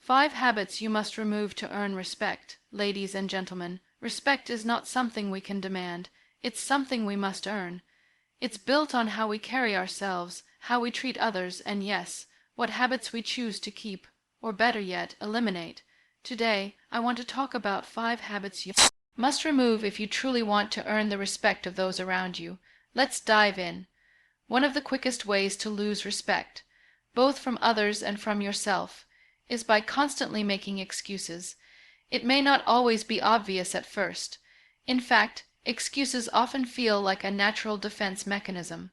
5 habits you must remove to earn respect. Ladies and gentlemen, respect is not something we can demand. It's something we must earn. It's built on how we carry ourselves, how we treat others, and yes, what habits we choose to keep, or better yet, eliminate. Today, I want to talk about 5 habits you must remove if you truly want to earn the respect of those around you. Let's dive in. One of the quickest ways to lose respect, both from others and from yourself, is by constantly making excuses. It may not always be obvious at first. In fact, excuses often feel like a natural defense mechanism.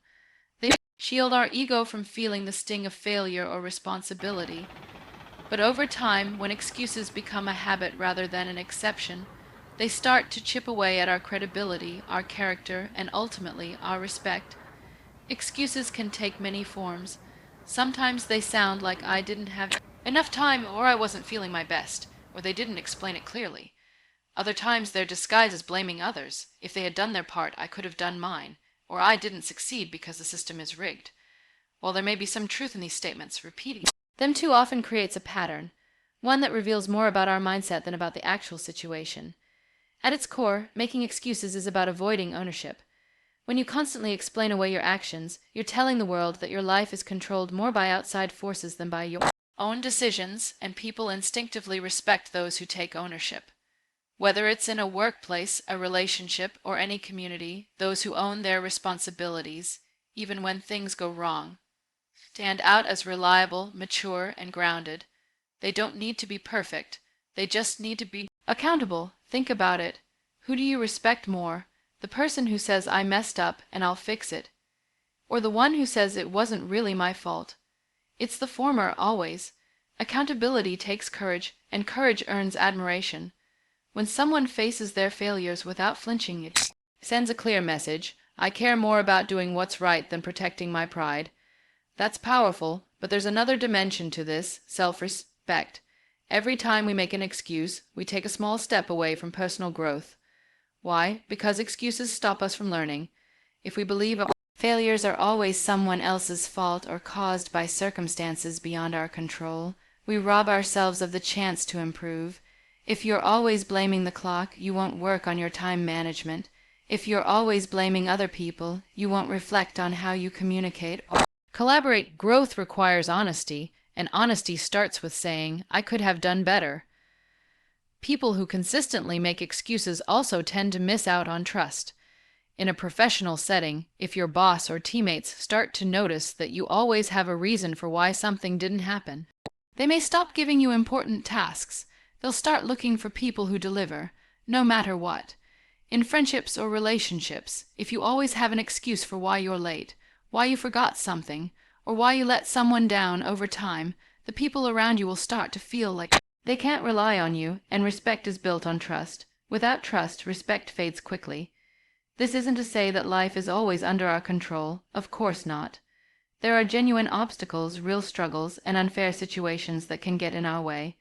They shield our ego from feeling the sting of failure or responsibility. But over time, when excuses become a habit rather than an exception, they start to chip away at our credibility, our character, and ultimately our respect. Excuses can take many forms. Sometimes they sound like I didn't have enough time, or I wasn't feeling my best, or they didn't explain it clearly. Other times they're disguised as blaming others. If they had done their part, I could have done mine, or I didn't succeed because the system is rigged. While there may be some truth in these statements, repeating them too often creates a pattern, one that reveals more about our mindset than about the actual situation. At its core, making excuses is about avoiding ownership. When you constantly explain away your actions, you're telling the world that your life is controlled more by outside forces than by your own decisions, and people instinctively respect those who take ownership. Whether it's in a workplace, a relationship, or any community, those who own their responsibilities, even when things go wrong, stand out as reliable, mature, and grounded. They don't need to be perfect. They just need to be accountable. Think about it. Who do you respect more? The person who says, I messed up and I'll fix it, or the one who says it wasn't really my fault? It's the former always. Accountability takes courage, and courage earns admiration. When someone faces their failures without flinching, it sends a clear message. I care more about doing what's right than protecting my pride. That's powerful, but there's another dimension to this: self-respect. Every time we make an excuse, we take a small step away from personal growth. Why? Because excuses stop us from learning. If we believe our failures are always someone else's fault or caused by circumstances beyond our control, we rob ourselves of the chance to improve. If you're always blaming the clock, you won't work on your time management. If you're always blaming other people, you won't reflect on how you communicate or collaborate. Growth requires honesty, and honesty starts with saying, I could have done better. People who consistently make excuses also tend to miss out on trust. In a professional setting, if your boss or teammates start to notice that you always have a reason for why something didn't happen, they may stop giving you important tasks. They'll start looking for people who deliver, no matter what. In friendships or relationships, if you always have an excuse for why you're late, why you forgot something, or why you let someone down over time, the people around you will start to feel like they can't rely on you, and respect is built on trust. Without trust, respect fades quickly. This isn't to say that life is always under our control. Of course not. There are genuine obstacles, real struggles, and unfair situations that can get in our way.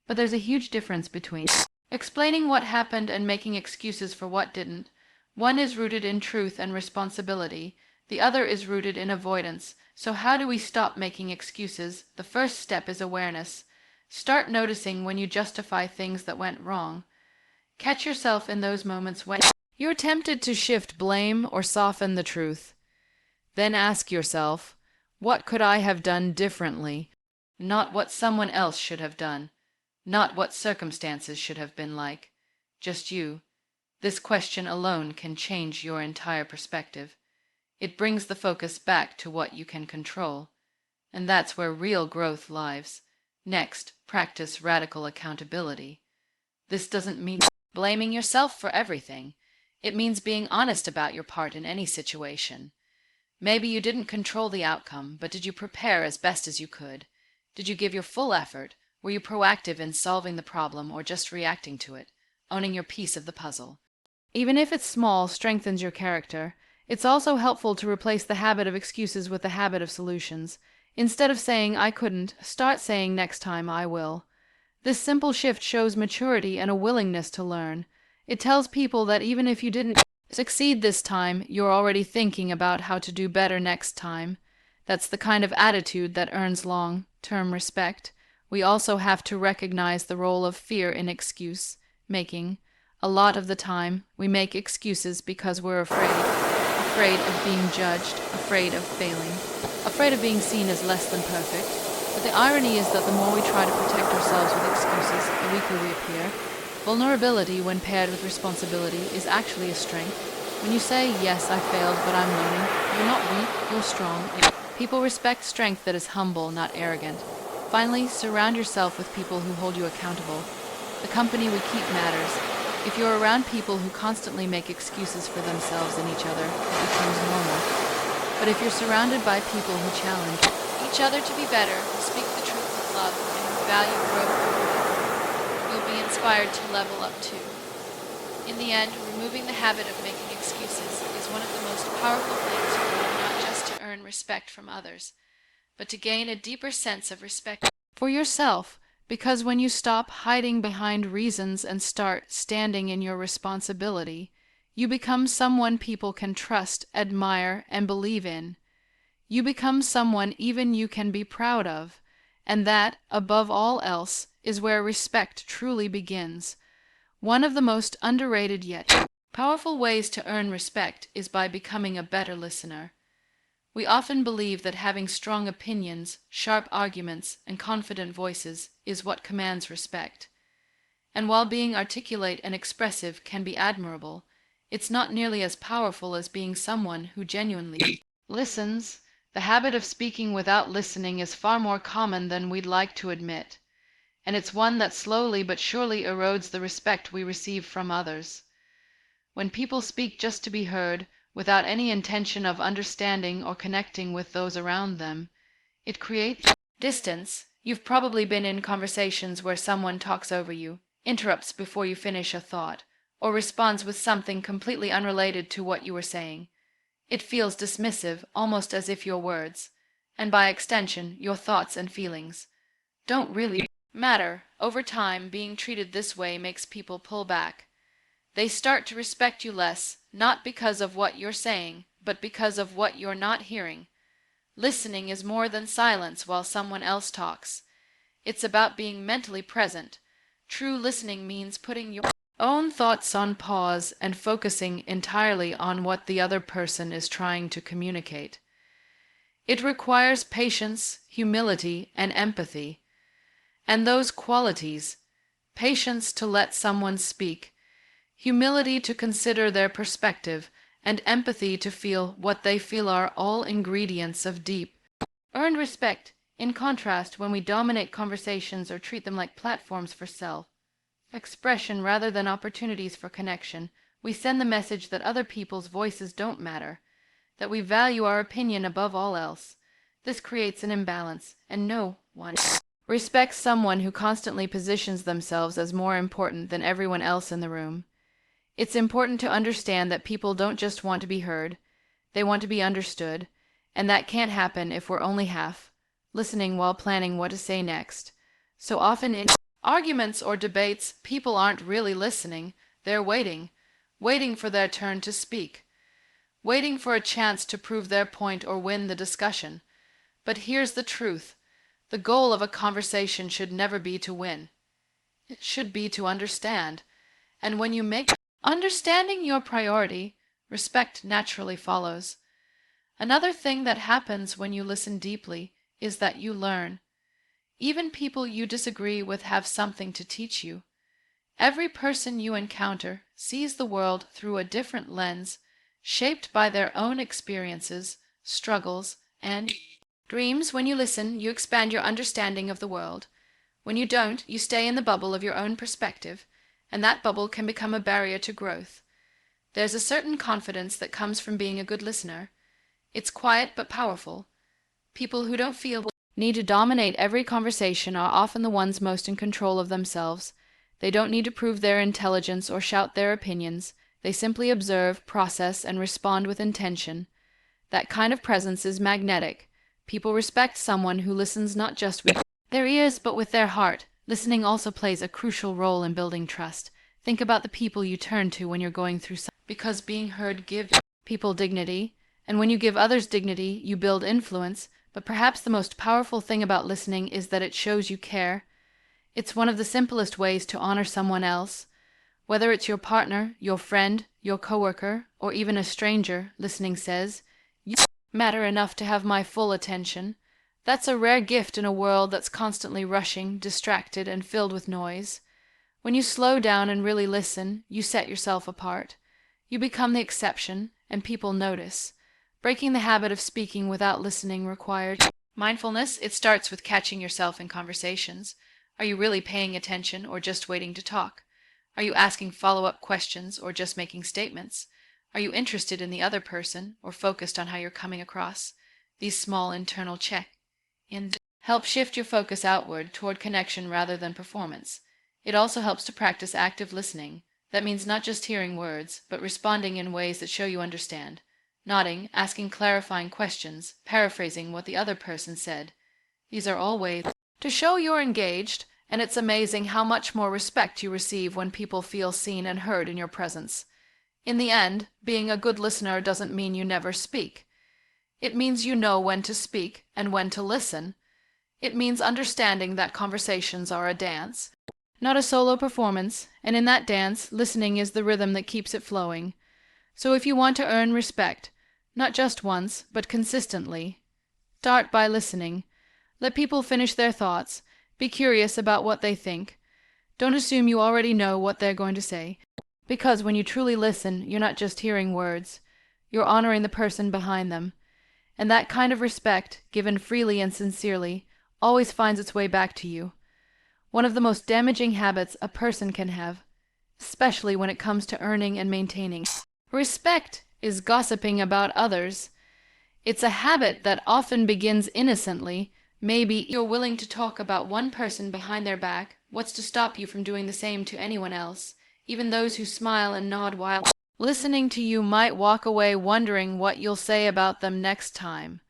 But there's a huge difference between explaining what happened and making excuses for what didn't. One is rooted in truth and responsibility. The other is rooted in avoidance. So how do we stop making excuses? The first step is awareness. Start noticing when you justify things that went wrong. Catch yourself in those moments when you're tempted to shift blame or soften the truth. Then ask yourself, what could I have done differently? Not what someone else should have done. Not what circumstances should have been like. Just you. This question alone can change your entire perspective. It brings the focus back to what you can control. And that's where real growth lies. Next, practice radical accountability. This doesn't mean blaming yourself for everything. It means being honest about your part in any situation. Maybe you didn't control the outcome, but did you prepare as best as you could? Did you give your full effort? Were you proactive in solving the problem or just reacting to it, owning your piece of the puzzle? Even if it's small, strengthens your character. It's also helpful to replace the habit of excuses with the habit of solutions. Instead of saying, I couldn't, start saying, next time I will. This simple shift shows maturity and a willingness to learn. It tells people that even if you didn't succeed this time, you're already thinking about how to do better next time. That's the kind of attitude that earns long-term respect. we also have to recognize the role of fear in excuse making. A lot of the time, we make excuses because we're afraid of being judged, afraid of failing, afraid of being seen as less than perfect. But the irony is that the more we try to protect ourselves with excuses, the weaker we appear. Vulnerability, when paired with responsibility, is actually a strength. When you say, yes, I failed, but I'm learning, you're not weak, you're strong. People respect strength that is humble, not arrogant. Finally, surround yourself with people who hold you accountable. The company we keep matters. If you're around people who constantly make excuses for themselves and each other, it becomes normal. But if you're surrounded by people who challenge each other to be better, who speak the truth with love, and who value growth over effort, you'll be inspired to level up too. In the end, removing the habit of making excuses is one of the most powerful things you can do, not just to earn respect from others, but to gain a deeper sense of respect for yourself. Because when you stop hiding behind reasons and start standing in your responsibility, you become someone people can trust, admire, and believe in. You become someone even you can be proud of, and that, above all else, is where respect truly begins. One of the most underrated yet powerful ways to earn respect is by becoming a better listener. We often believe that having strong opinions, sharp arguments, and confident voices is what commands respect. And while being articulate and expressive can be admirable, it's not nearly as powerful as being someone who genuinely listens. The habit of speaking without listening is far more common than we'd like to admit, and it's one that slowly but surely erodes the respect we receive from others. When people speak just to be heard, without any intention of understanding or connecting with those around them, it creates distance. You've probably been in conversations where someone talks over you, interrupts before you finish a thought, or responds with something completely unrelated to what you were saying. It feels dismissive, almost as if your words, and by extension your thoughts and feelings, don't really matter. Over time, being treated this way makes people pull back. They start to respect you less, not because of what you're saying, but because of what you're not hearing. Listening is more than silence while someone else talks. It's about being mentally present. True listening means putting your own thoughts on pause and focusing entirely on what the other person is trying to communicate. It requires patience, humility, and empathy. And those qualities, patience to let someone speak, humility to consider their perspective, and empathy to feel what they feel, are all ingredients of deep, earned respect. In contrast, when we dominate conversations or treat them like platforms for self-expression rather than opportunities for connection, we send the message that other people's voices don't matter, that we value our opinion above all else. This creates an imbalance, and no one respects someone who constantly positions themselves as more important than everyone else in the room. It's important to understand that people don't just want to be heard, they want to be understood, and that can't happen if we're only half listening while planning what to say next. So often in arguments or debates, people aren't really listening, they're waiting for their turn to speak, waiting for a chance to prove their point or win the discussion. But here's the truth. The goal of a conversation should never be to win. It should be to understand. And when you make understanding your priority, respect naturally follows. Another thing that happens when you listen deeply is that you learn. Even people you disagree with have something to teach you. Every person you encounter sees the world through a different lens, shaped by their own experiences, struggles, and dreams. When you listen, you expand your understanding of the world. When you don't, you stay in the bubble of your own perspective, and that bubble can become a barrier to growth. There's a certain confidence that comes from being a good listener. It's quiet but powerful. People who don't feel need to dominate every conversation are often the ones most in control of themselves. They don't need to prove their intelligence or shout their opinions. They simply observe, process, and respond with intention. That kind of presence is magnetic. People respect someone who listens not just with their ears but with their heart. Listening also plays a crucial role in building trust. Think about the people you turn to when you're going through something, because being heard gives people dignity, and when you give others dignity, you build influence. But perhaps the most powerful thing about listening is that it shows you care. It's one of the simplest ways to honor someone else. Whether it's your partner, your friend, your coworker, or even a stranger, listening says, "You matter enough to have my full attention." That's a rare gift in a world that's constantly rushing, distracted, and filled with noise. When you slow down and really listen, you set yourself apart. You become the exception, and people notice. Breaking the habit of speaking without listening requires mindfulness. It starts with catching yourself in conversations. Are you really paying attention or just waiting to talk? Are you asking follow-up questions or just making statements? Are you interested in the other person or focused on how you're coming across? These small internal check-ins help shift your focus outward toward connection rather than performance. It also helps to practice active listening. That means not just hearing words, but responding in ways that show you understand. Nodding, asking clarifying questions, paraphrasing what the other person said. These are all ways to show you're engaged, and it's amazing how much more respect you receive when people feel seen and heard in your presence. In the end, being a good listener doesn't mean you never speak. It means you know when to speak and when to listen. It means understanding that conversations are a dance, not a solo performance, and in that dance, listening is the rhythm that keeps it flowing. So if you want to earn respect, not just once, but consistently, start by listening. Let people finish their thoughts. Be curious about what they think. Don't assume you already know what they're going to say, because when you truly listen, you're not just hearing words. You're honoring the person behind them. And that kind of respect, given freely and sincerely, always finds its way back to you. One of the most damaging habits a person can have, especially when it comes to earning and maintaining respect, is gossiping about others. It's a habit that often begins innocently. Maybe you're willing to talk about one person behind their back. What's to stop you from doing the same to anyone else? Even those who smile and nod while listening to you might walk away wondering what you'll say about them next time.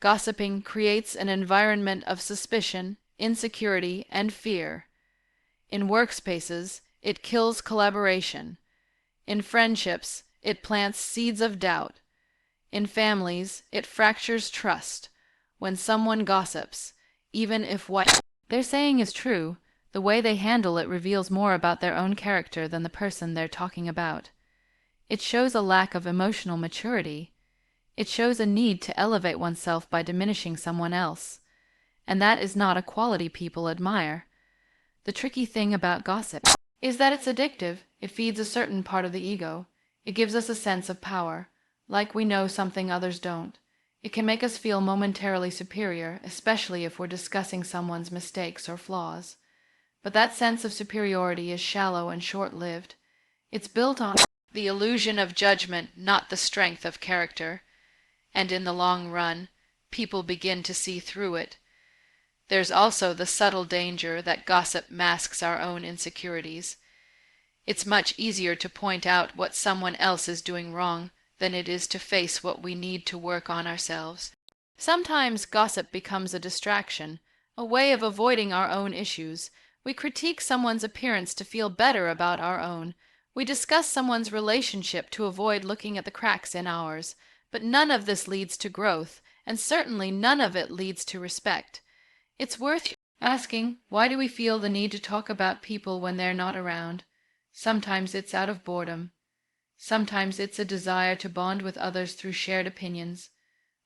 Gossiping creates an environment of suspicion, insecurity, and fear. In workspaces, it kills collaboration. In friendships, it plants seeds of doubt. In families, it fractures trust. When someone gossips, even if what they're saying is true, the way they handle it reveals more about their own character than the person they're talking about. It shows a lack of emotional maturity. It shows a need to elevate oneself by diminishing someone else. And that is not a quality people admire. The tricky thing about gossip is that it's addictive. It feeds a certain part of the ego. It gives us a sense of power, like we know something others don't. It can make us feel momentarily superior, especially if we're discussing someone's mistakes or flaws. But that sense of superiority is shallow and short-lived. It's built on the illusion of judgment, not the strength of character. And in the long run, people begin to see through it. There's also the subtle danger that gossip masks our own insecurities. It's much easier to point out what someone else is doing wrong than it is to face what we need to work on ourselves. Sometimes gossip becomes a distraction, a way of avoiding our own issues. We critique someone's appearance to feel better about our own. We discuss someone's relationship to avoid looking at the cracks in ours. But none of this leads to growth, and certainly none of it leads to respect. It's worth asking, why do we feel the need to talk about people when they're not around? Sometimes it's out of boredom. Sometimes it's a desire to bond with others through shared opinions.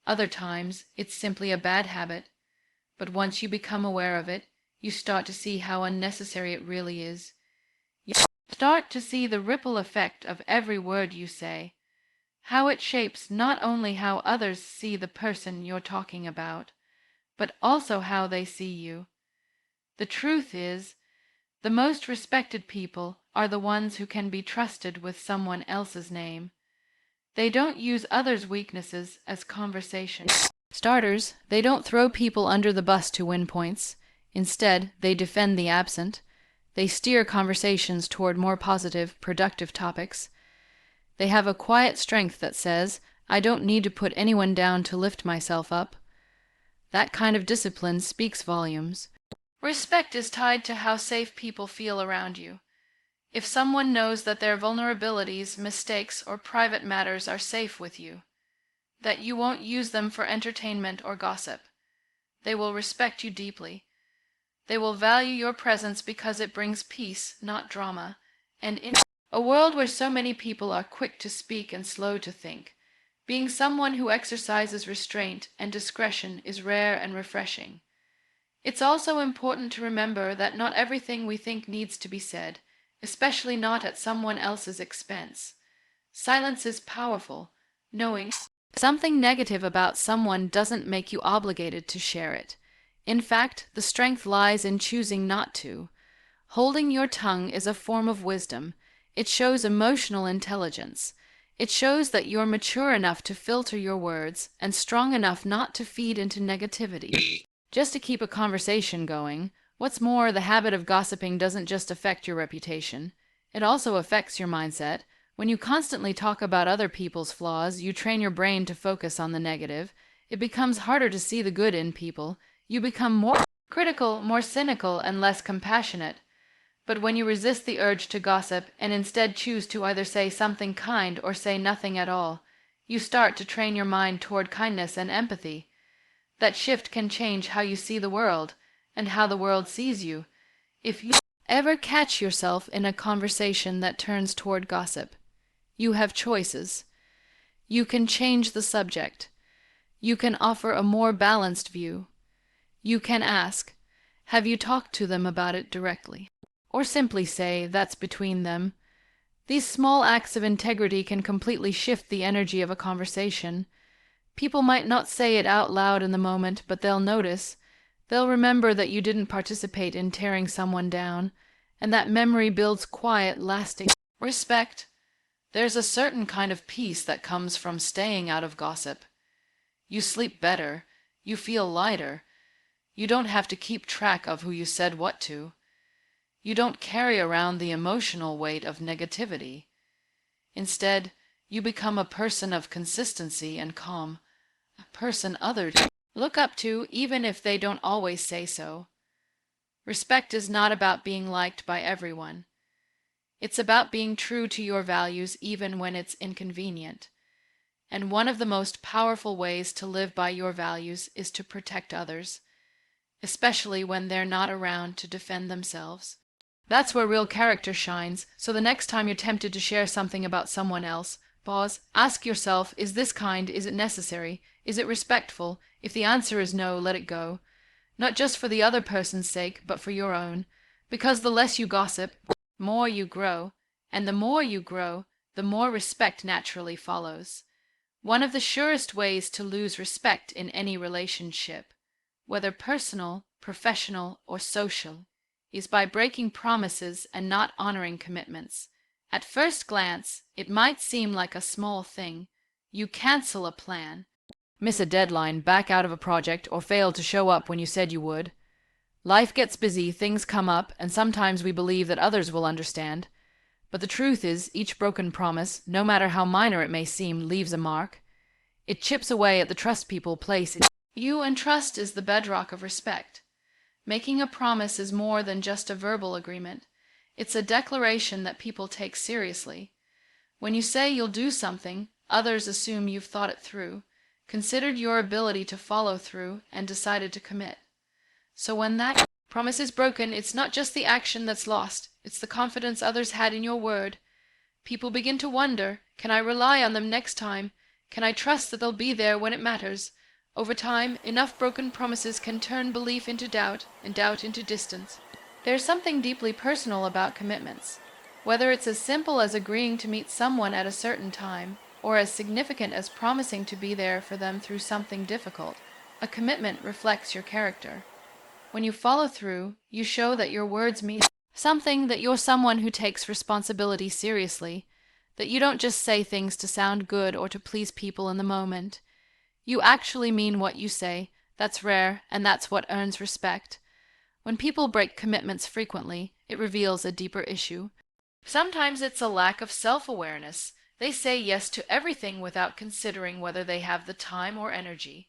Other times it's simply a bad habit. But once you become aware of it, you start to see how unnecessary it really is. You start to see the ripple effect of every word you say, how it shapes not only how others see the person you're talking about, but also how they see you. The truth is, the most respected people are the ones who can be trusted with someone else's name. They don't use others' weaknesses as conversation starters. They don't throw people under the bus to win points. Instead, they defend the absent. They steer conversations toward more positive, productive topics. They have a quiet strength that says, I don't need to put anyone down to lift myself up. That kind of discipline speaks volumes. Respect is tied to how safe people feel around you. If someone knows that their vulnerabilities, mistakes, or private matters are safe with you, that you won't use them for entertainment or gossip. They will respect you deeply. They will value your presence because it brings peace, not drama, and in a world where so many people are quick to speak and slow to think, being someone who exercises restraint and discretion is rare and refreshing. It's also important to remember that not everything we think needs to be said, especially not at someone else's expense. Silence is powerful. Knowing something negative about someone doesn't make you obligated to share it. In fact, the strength lies in choosing not to. Holding your tongue is a form of wisdom. It shows emotional intelligence. It shows that you're mature enough to filter your words and strong enough not to feed into negativity, just to keep a conversation going. What's more, the habit of gossiping doesn't just affect your reputation. It also affects your mindset. When you constantly talk about other people's flaws, you train your brain to focus on the negative. It becomes harder to see the good in people. You become more critical, more cynical, and less compassionate. But when you resist the urge to gossip and instead choose to either say something kind or say nothing at all, you start to train your mind toward kindness and empathy. That shift can change how you see the world and how the world sees you. If you ever catch yourself in a conversation that turns toward gossip, you have choices. You can change the subject. You can offer a more balanced view. You can ask, have you talked to them about it directly? Or simply say, that's between them. These small acts of integrity can completely shift the energy of a conversation. People might not say it out loud in the moment, but they'll notice. They'll remember that you didn't participate in tearing someone down, and that memory builds quiet, lasting respect. There's a certain kind of peace that comes from staying out of gossip. You sleep better. You feel lighter. You don't have to keep track of who you said what to. You don't carry around the emotional weight of negativity. Instead, you become a person of consistency and calm, a person others look up to even if they don't always say so. Respect is not about being liked by everyone. It's about being true to your values even when it's inconvenient. And one of the most powerful ways to live by your values is to protect others, especially when they're not around to defend themselves. That's where real character shines, so the next time you're tempted to share something about someone else, pause, ask yourself, is this kind, is it necessary, is it respectful? If the answer is no, let it go. Not just for the other person's sake, but for your own. Because the less you gossip, the more you grow, and the more you grow, the more respect naturally follows. One of the surest ways to lose respect in any relationship, whether personal, professional, or social, is by breaking promises and not honoring commitments. At first glance, it might seem like a small thing. You cancel a plan, miss a deadline, back out of a project, or fail to show up when you said you would. Life gets busy, things come up, and sometimes we believe that others will understand. But the truth is, each broken promise, no matter how minor it may seem, leaves a mark. It chips away at the trust people place in you, and trust is the bedrock of respect. Making a promise is more than just a verbal agreement. It's a declaration that people take seriously. When you say you'll do something, others assume you've thought it through, considered your ability to follow through, and decided to commit. So when that promise is broken, it's not just the action that's lost, it's the confidence others had in your word. People begin to wonder, can I rely on them next time? Can I trust that they'll be there when it matters? Over time, enough broken promises can turn belief into doubt, and doubt into distance. There's something deeply personal about commitments. Whether it's as simple as agreeing to meet someone at a certain time, or as significant as promising to be there for them through something difficult, a commitment reflects your character. When you follow through, you show that your words mean something, that you're someone who takes responsibility seriously, that you don't just say things to sound good or to please people in the moment. You actually mean what you say. That's rare, and that's what earns respect. When people break commitments frequently, it reveals a deeper issue. Sometimes it's a lack of self-awareness. They say yes to everything without considering whether they have the time or energy.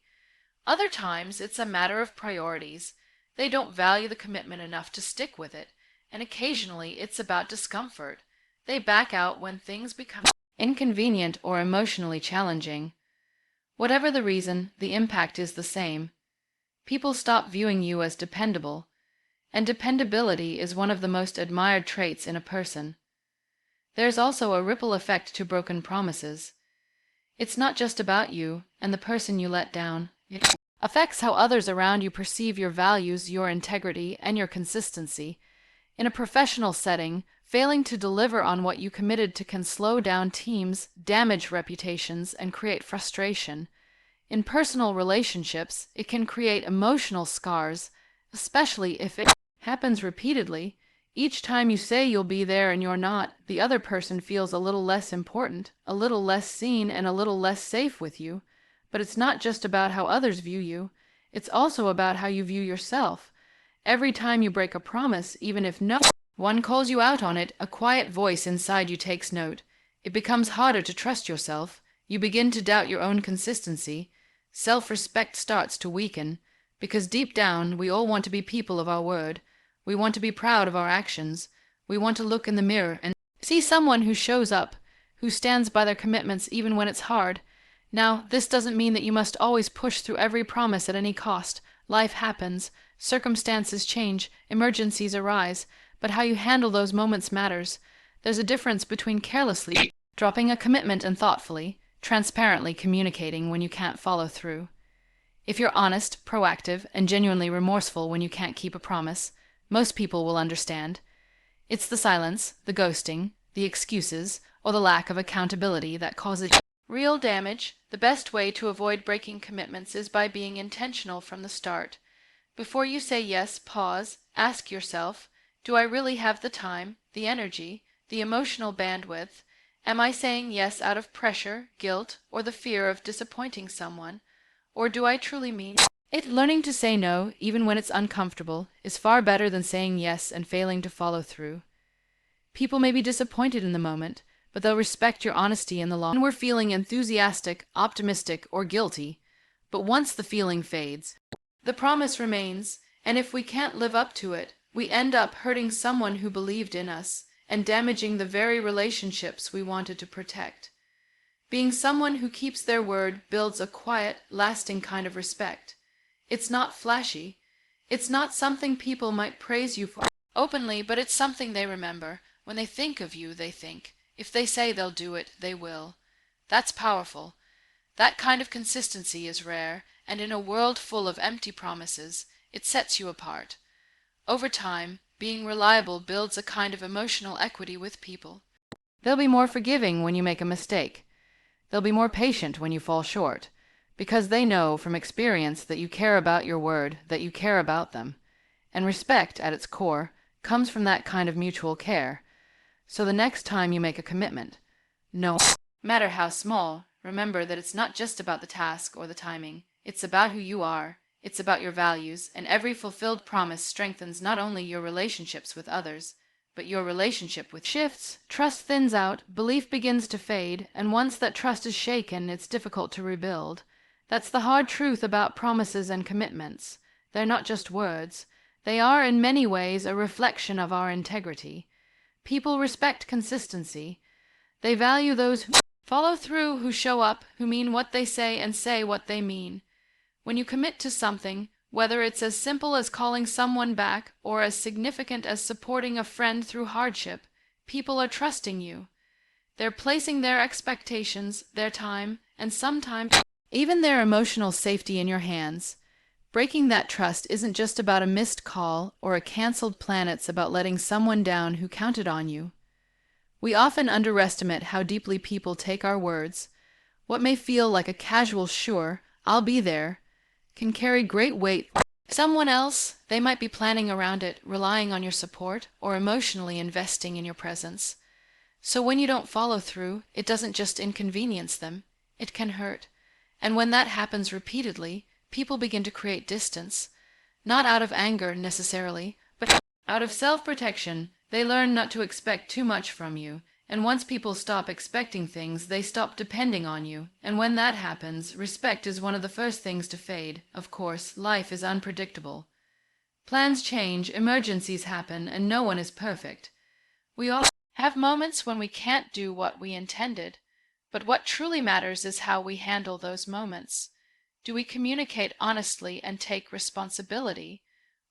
Other times it's a matter of priorities. They don't value the commitment enough to stick with it, and occasionally it's about discomfort. They back out when things become inconvenient or emotionally challenging. Whatever the reason, the impact is the same. People stop viewing you as dependable, and dependability is one of the most admired traits in a person. There's also a ripple effect to broken promises. It's not just about you and the person you let down. It affects how others around you perceive your values, your integrity, and your consistency. In a professional setting, failing to deliver on what you committed to can slow down teams, damage reputations, and create frustration. In personal relationships, it can create emotional scars, especially if it happens repeatedly. Each time you say you'll be there and you're not, the other person feels a little less important, a little less seen, and a little less safe with you. But it's not just about how others view you. It's also about how you view yourself. Every time you break a promise, even if no one calls you out on it, a quiet voice inside you takes note. It becomes harder to trust yourself. You begin to doubt your own consistency. Self-respect starts to weaken, because deep down we all want to be people of our word. We want to be proud of our actions. We want to look in the mirror and see someone who shows up, who stands by their commitments even when it's hard. Now, this doesn't mean that you must always push through every promise at any cost. Life happens, circumstances change, emergencies arise, but how you handle those moments matters. There's a difference between carelessly dropping a commitment and thoughtfully, transparently communicating when you can't follow through. If you're honest, proactive, and genuinely remorseful when you can't keep a promise, most people will understand. It's the silence, the ghosting, the excuses, or the lack of accountability that causes real damage. The best way to avoid breaking commitments is by being intentional from the start. Before you say yes, pause, ask yourself, do I really have the time, the energy, the emotional bandwidth? Am I saying yes out of pressure, guilt, or the fear of disappointing someone? Or do I truly mean it? Learning to say no, even when it's uncomfortable, is far better than saying yes and failing to follow through. People may be disappointed in the moment, but they'll respect your honesty in the long run. We're feeling enthusiastic, optimistic, or guilty, but once the feeling fades, the promise remains, and if we can't live up to it, we end up hurting someone who believed in us and damaging the very relationships we wanted to protect. Being someone who keeps their word builds a quiet, lasting kind of respect. It's not flashy. It's not something people might praise you for openly, but it's something they remember. When they think of you, they think, if they say they'll do it, they will. That's powerful. That kind of consistency is rare, and in a world full of empty promises, it sets you apart. Over time, being reliable builds a kind of emotional equity with people. They'll be more forgiving when you make a mistake. They'll be more patient when you fall short, because they know from experience that you care about your word, that you care about them. And respect, at its core, comes from that kind of mutual care. So the next time you make a commitment, no matter how small, remember that it's not just about the task or the timing. It's about who you are. It's about your values, and every fulfilled promise strengthens not only your relationships with others, but your relationship with shifts. Trust thins out, belief begins to fade, and once that trust is shaken, it's difficult to rebuild. That's the hard truth about promises and commitments. They're not just words. They are in many ways a reflection of our integrity. People respect consistency. They value those who follow through, who show up, who mean what they say and say what they mean. When you commit to something, whether it's as simple as calling someone back or as significant as supporting a friend through hardship, people are trusting you. They're placing their expectations, their time, and sometimes even their emotional safety in your hands. Breaking that trust isn't just about a missed call or a canceled plan, it's about letting someone down who counted on you. We often underestimate how deeply people take our words. What may feel like a casual "sure, I'll be there" can carry great weight. Someone else, they might be planning around it, relying on your support, or emotionally investing in your presence. So when you don't follow through, it doesn't just inconvenience them, it can hurt. And when that happens repeatedly, people begin to create distance, not out of anger necessarily, but out of self-protection. They learn not to expect too much from you, and once people stop expecting things, they stop depending on you, and when that happens, respect is one of the first things to fade. Of course, life is unpredictable. Plans change, emergencies happen, and no one is perfect. We all have moments when we can't do what we intended, But what truly matters is how we handle those moments. Do we communicate honestly and take responsibility?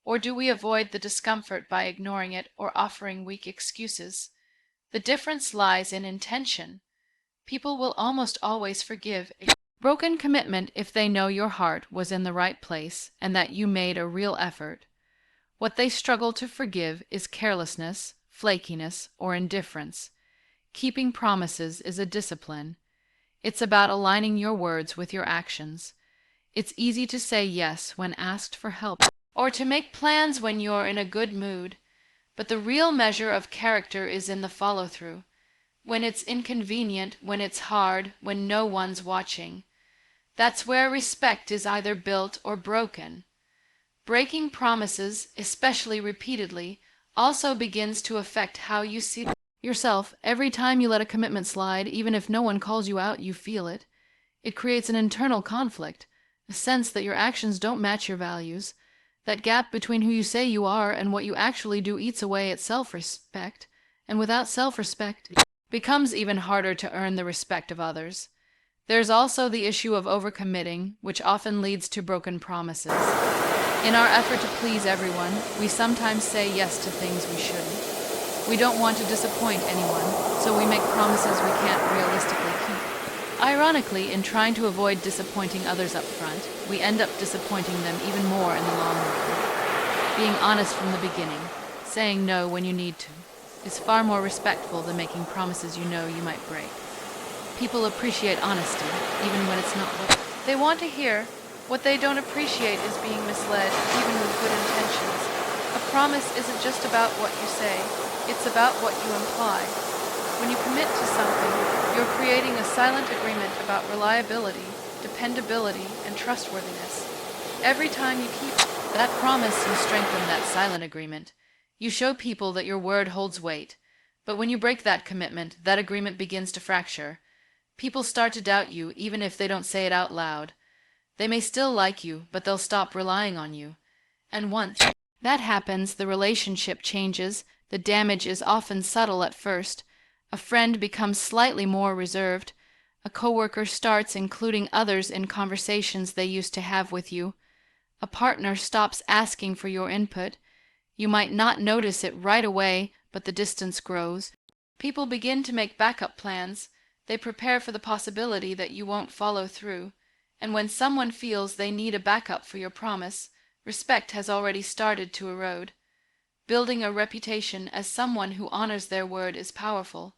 Or do we avoid the discomfort by ignoring it or offering weak excuses? The difference lies in intention. People will almost always forgive a broken commitment if they know your heart was in the right place and that you made a real effort. What they struggle to forgive is carelessness, flakiness, or indifference. Keeping promises is a discipline. It's about aligning your words with your actions. It's easy to say yes when asked for help, or to make plans when you're in a good mood, but the real measure of character is in the follow-through. When it's inconvenient, when it's hard, when no one's watching. That's where respect is either built or broken. Breaking promises, especially repeatedly, also begins to affect how you see yourself. Every time you let a commitment slide, even if no one calls you out, you feel it. It creates an internal conflict, a sense that your actions don't match your values. That gap between who you say you are and what you actually do eats away at self-respect, and without self-respect, it becomes even harder to earn the respect of others. There's also the issue of overcommitting, which often leads to broken promises. In our effort to please everyone, we sometimes say yes to things we shouldn't. We don't want to disappoint anyone, so we make promises we can't realistically keep. Ironically, in trying to avoid disappointing others up front, we end up disappointing them even more in the long run. Being honest from the beginning, saying no when you need to, is far more respectful than making promises you know you might break. People appreciate honesty, even when it's not what they want to hear. What they don't appreciate is being misled, even with good intentions. A promise isn't just about what you say, it's about what you imply. When you commit to something, you're creating a silent agreement about reliability, dependability, and trustworthiness. Every time you keep that promise, you strengthen that silent agreement. You show people that your word holds weight. But when you break that commitment, that agreement begins to fracture. People start to doubt you, even if they don't say it out loud. They may still like you, but they'll stop relying on you. And once that happens, the relationship changes. The damage is often subtle at first. A friend becomes slightly more reserved. A coworker starts including others in conversations they used to have with you. A partner stops asking for your input. You might not notice it right away, but the distance grows. People begin to make backup plans. They prepare for the possibility that you won't follow through. And when someone feels they need a backup for your promise, respect has already started to erode. Building a reputation as someone who honors their word is powerful.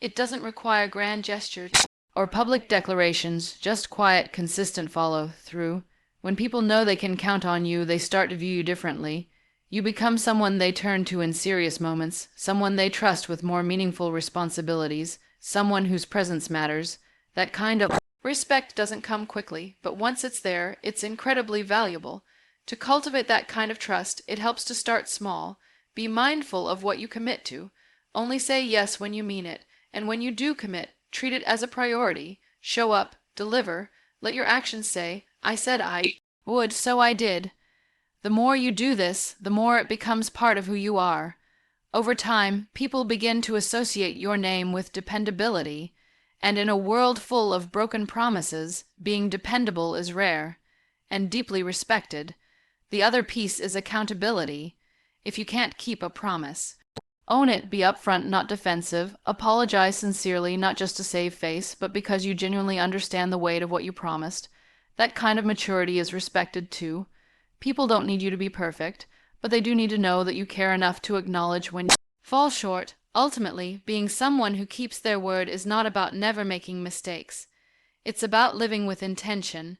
It doesn't require grand gestures or public declarations, just quiet, consistent follow-through. When people know they can count on you, they start to view you differently. You become someone they turn to in serious moments, someone they trust with more meaningful responsibilities, someone whose presence matters. That kind of respect doesn't come quickly, but once it's there, it's incredibly valuable. To cultivate that kind of trust, it helps to start small. Be mindful of what you commit to. Only say yes when you mean it, and when you do commit, treat it as a priority. Show up, deliver. Let your actions say, I said I would, so I did. The more you do this, the more it becomes part of who you are. Over time, people begin to associate your name with dependability. And in a world full of broken promises, being dependable is rare and deeply respected. The other piece is accountability. If you can't keep a promise, own it, be upfront, not defensive. Apologize sincerely, not just to save face, but because you genuinely understand the weight of what you promised. That kind of maturity is respected too. People don't need you to be perfect, but they do need to know that you care enough to acknowledge when you fall short. Ultimately, being someone who keeps their word is not about never making mistakes. It's about living with intention.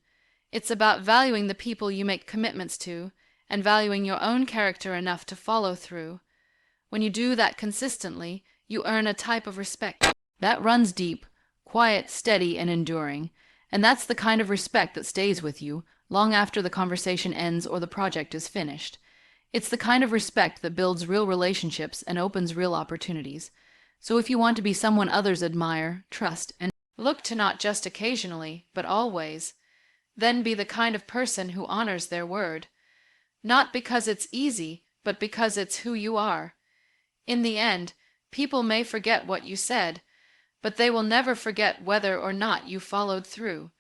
It's about valuing the people you make commitments to, and valuing your own character enough to follow through. When you do that consistently, you earn a type of respect that runs deep, quiet, steady, and enduring. And that's the kind of respect that stays with you long after the conversation ends or the project is finished. It's the kind of respect that builds real relationships and opens real opportunities. So if you want to be someone others admire, trust, and look to not just occasionally, but always, then be the kind of person who honors their word. Not because it's easy, but because it's who you are. In the end, people may forget what you said, but they will never forget whether or not you followed through.